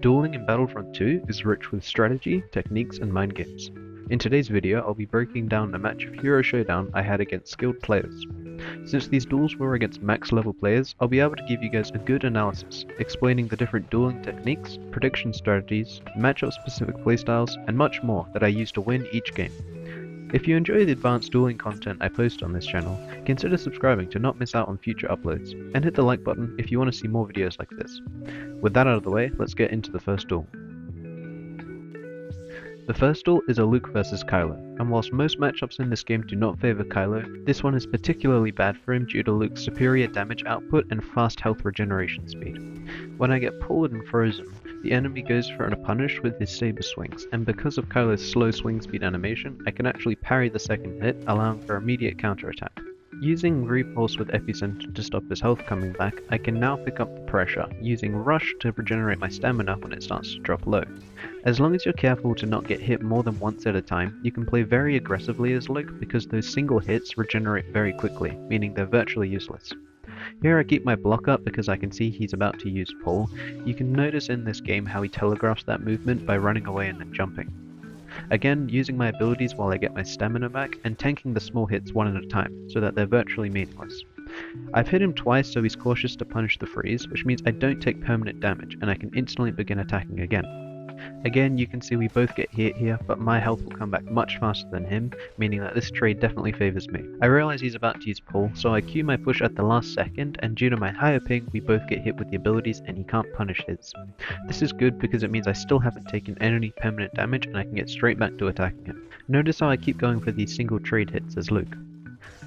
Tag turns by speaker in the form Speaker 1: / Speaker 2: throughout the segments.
Speaker 1: Dueling in Battlefront 2 is rich with strategy, techniques, and mind games. In today's video, I'll be breaking down a match of Hero Showdown I had against skilled players. Since these duels were against max level players, I'll be able to give you guys a good analysis, explaining the different dueling techniques, prediction strategies, matchup specific playstyles, and much more that I use to win each game. If you enjoy the advanced dueling content I post on this channel, consider subscribing to not miss out on future uploads, and hit the like button if you want to see more videos like this. With that out of the way, let's get into the first duel. The first duel is a Luke vs Kylo, and whilst most matchups in this game do not favour Kylo, this one is particularly bad for him due to Luke's superior damage output and fast health regeneration speed. When I get pulled and frozen, the enemy goes for a punish with his saber swings, and because of Kylo's slow swing speed animation, I can actually parry the second hit, allowing for immediate counterattack. Using Repulse with Epicenter to stop his health coming back, I can now pick up the pressure, using Rush to regenerate my stamina when it starts to drop low. As long as you're careful to not get hit more than once at a time, you can play very aggressively as Luke because those single hits regenerate very quickly, meaning they're virtually useless. Here I keep my block up because I can see he's about to use pull. You can notice in this game how he telegraphs that movement by running away and then jumping. Again, using my abilities while I get my stamina back, and tanking the small hits one at a time, so that they're virtually meaningless. I've hit him twice so he's cautious to punish the freeze, which means I don't take permanent damage and I can instantly begin attacking again. Again, you can see we both get hit here, but my health will come back much faster than him, meaning that this trade definitely favours me. I realise he's about to use pull, so I cue my push at the last second, and due to my higher ping, we both get hit with the abilities and he can't punish his. This is good because it means I still haven't taken any permanent damage and I can get straight back to attacking him. Notice how I keep going for these single trade hits as Luke.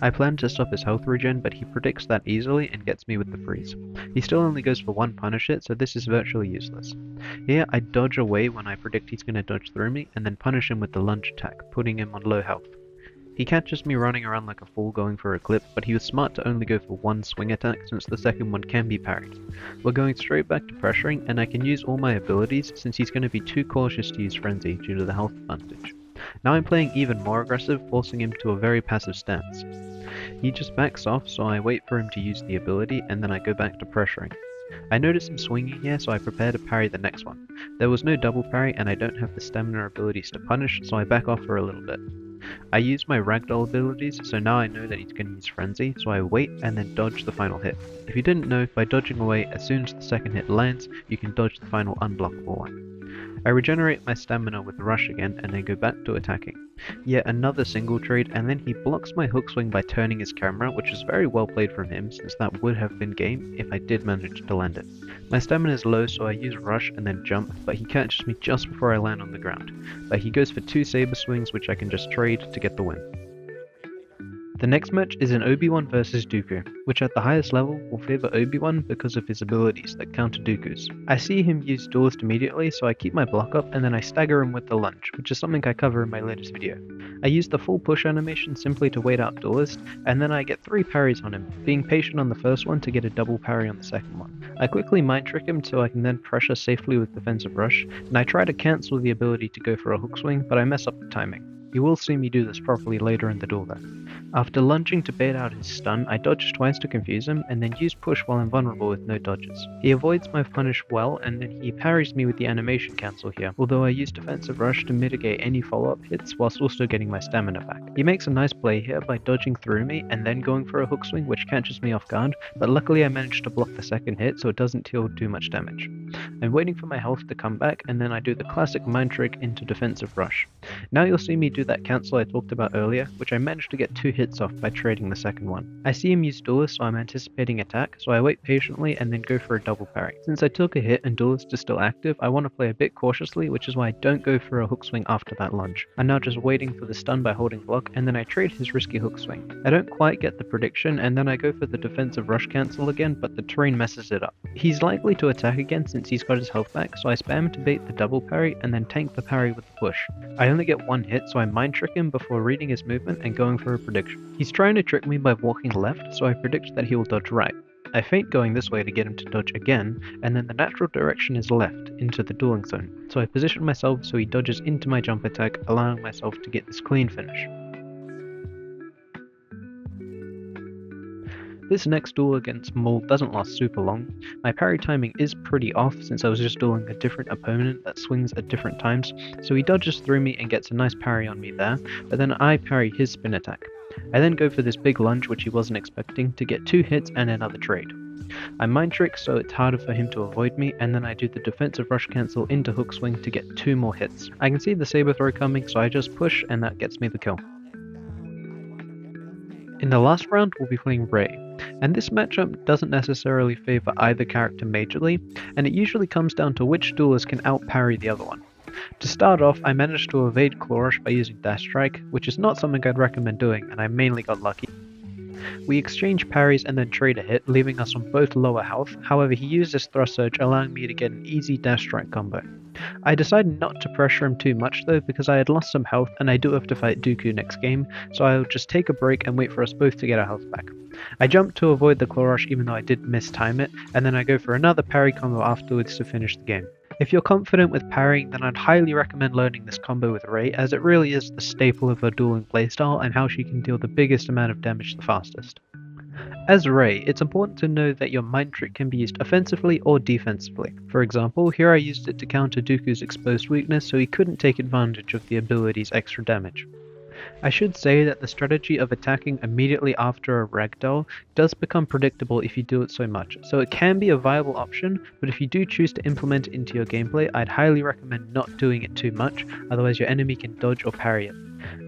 Speaker 1: I plan to stop his health regen, but he predicts that easily and gets me with the freeze. He still only goes for one punish hit, so this is virtually useless. Here I dodge away when I predict he's going to dodge through me, and then punish him with the lunge attack, putting him on low health. He catches me running around like a fool going for a clip, but he was smart to only go for one swing attack since the second one can be parried. We're going straight back to pressuring, and I can use all my abilities since he's going to be too cautious to use Frenzy due to the health advantage. Now I'm playing even more aggressive, forcing him to a very passive stance. He just backs off, so I wait for him to use the ability and then I go back to pressuring. I notice him swinging here, so I prepare to parry the next one. There was no double parry and I don't have the stamina abilities to punish, so I back off for a little bit. I use my ragdoll abilities, so now I know that he's going to use Frenzy, so I wait and then dodge the final hit. If you didn't know, by dodging away as soon as the second hit lands, you can dodge the final unblockable one. I regenerate my stamina with Rush again and then go back to attacking. Yet another single trade, and then he blocks my hook swing by turning his camera, which is very well played from him since that would have been game if I did manage to land it. My stamina is low, so I use Rush and then jump, but he catches me just before I land on the ground. But he goes for two saber swings which I can just trade to get the win. The next match is an Obi-Wan vs Dooku, which at the highest level will favour Obi-Wan because of his abilities that counter Dooku's. I see him use Duelist immediately, so I keep my block up and then I stagger him with the lunge, which is something I cover in my latest video. I use the full push animation simply to wait out Duelist, and then I get 3 parries on him, being patient on the first one to get a double parry on the second one. I quickly mind trick him so I can then pressure safely with defensive rush, and I try to cancel the ability to go for a hook swing, but I mess up the timing. You will see me do this properly later in the duel though. After lunging to bait out his stun, I dodge twice to confuse him, and then use push while I'm vulnerable with no dodges. He avoids my punish well, and then he parries me with the animation cancel here, although I use defensive rush to mitigate any follow-up hits whilst also getting my stamina back. He makes a nice play here by dodging through me and then going for a hook swing which catches me off guard, but luckily I managed to block the second hit so it doesn't deal too much damage. I'm waiting for my health to come back, and then I do the classic mind trick into defensive rush. Now you'll see me do that cancel I talked about earlier, which I managed to get 2 hits off by trading the second one. I see him use Duelist, so I'm anticipating attack, so I wait patiently and then go for a double parry. Since I took a hit and Duelist is still active, I want to play a bit cautiously, which is why I don't go for a hook swing after that lunge. I'm now just waiting for the stun by holding block, and then I trade his risky hook swing. I don't quite get the prediction, and then I go for the defensive rush cancel again, but the terrain messes it up. He's likely to attack again since he's got his health back, so I spam to bait the double parry and then tank the parry with the push. I only get 1 hit, so I mind trick him before reading his movement and going for a prediction. He's trying to trick me by walking left, so I predict that he will dodge right. I feint going this way to get him to dodge again, and then the natural direction is left, into the dueling zone, so I position myself so he dodges into my jump attack, allowing myself to get this clean finish. This next duel against Maul doesn't last super long. My parry timing is pretty off since I was just dueling a different opponent that swings at different times, so he dodges through me and gets a nice parry on me there, but then I parry his spin attack. I then go for this big lunge which he wasn't expecting to get 2 hits and another trade. I mind trick so it's harder for him to avoid me, and then I do the defensive rush cancel into hook swing to get 2 more hits. I can see the saber throw coming, so I just push and that gets me the kill. In the last round we'll be playing Rey, and this matchup doesn't necessarily favour either character majorly, and it usually comes down to which duelist can out-parry the other one. To start off, I managed to evade Claw Rush by using Dash Strike, which is not something I'd recommend doing, and I mainly got lucky. We exchange parries and then trade a hit, leaving us on both lower health. However, he used his thrust surge, allowing me to get an easy dash strike combo. I decided not to pressure him too much though, because I had lost some health and I do have to fight Dooku next game, so I'll just take a break and wait for us both to get our health back. I jump to avoid the claw rush even though I did mistime it, and then I go for another parry combo afterwards to finish the game. If you're confident with parrying, then I'd highly recommend learning this combo with Rey, as it really is the staple of her dueling playstyle and how she can deal the biggest amount of damage the fastest. As Rey, it's important to know that your mind trick can be used offensively or defensively. For example, here I used it to counter Dooku's exposed weakness so he couldn't take advantage of the ability's extra damage. I should say that the strategy of attacking immediately after a ragdoll does become predictable if you do it so much, so it can be a viable option, but if you do choose to implement it into your gameplay, I'd highly recommend not doing it too much, otherwise your enemy can dodge or parry it.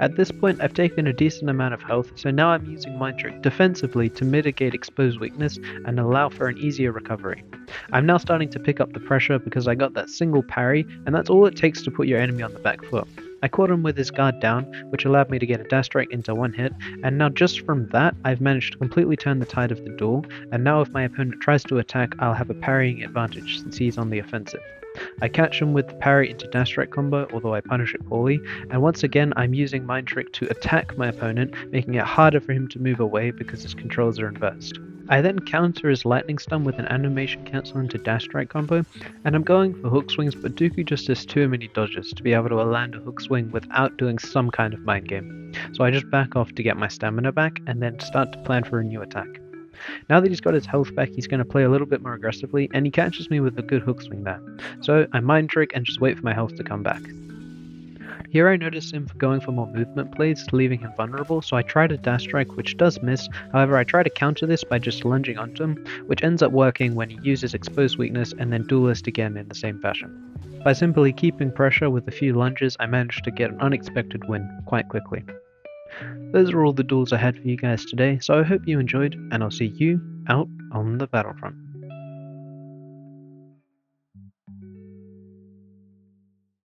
Speaker 1: At this point I've taken a decent amount of health, so now I'm using Mind Trick defensively to mitigate exposed weakness and allow for an easier recovery. I'm now starting to pick up the pressure because I got that single parry, and that's all it takes to put your enemy on the back foot. I caught him with his guard down, which allowed me to get a dash strike into one hit, and now just from that I've managed to completely turn the tide of the duel, and now if my opponent tries to attack I'll have a parrying advantage since he's on the offensive. I catch him with the parry into dash strike combo, although I punish it poorly, and once again I'm using Mind Trick to attack my opponent, making it harder for him to move away because his controls are inversed. I then counter his lightning stun with an animation cancel into dash strike combo, and I'm going for hook swings, but Dooku just has too many dodges to be able to land a hook swing without doing some kind of mind game. So I just back off to get my stamina back and then start to plan for a new attack. Now that he's got his health back, he's going to play a little bit more aggressively, and he catches me with a good hook swing there. So I mind trick and just wait for my health to come back. Here I notice him going for more movement plays, leaving him vulnerable, so I try to dash strike, which does miss. However, I try to counter this by just lunging onto him, which ends up working when he uses exposed weakness and then duelist again in the same fashion. By simply keeping pressure with a few lunges, I managed to get an unexpected win quite quickly. Those are all the duels I had for you guys today, so I hope you enjoyed, and I'll see you out on the battlefront.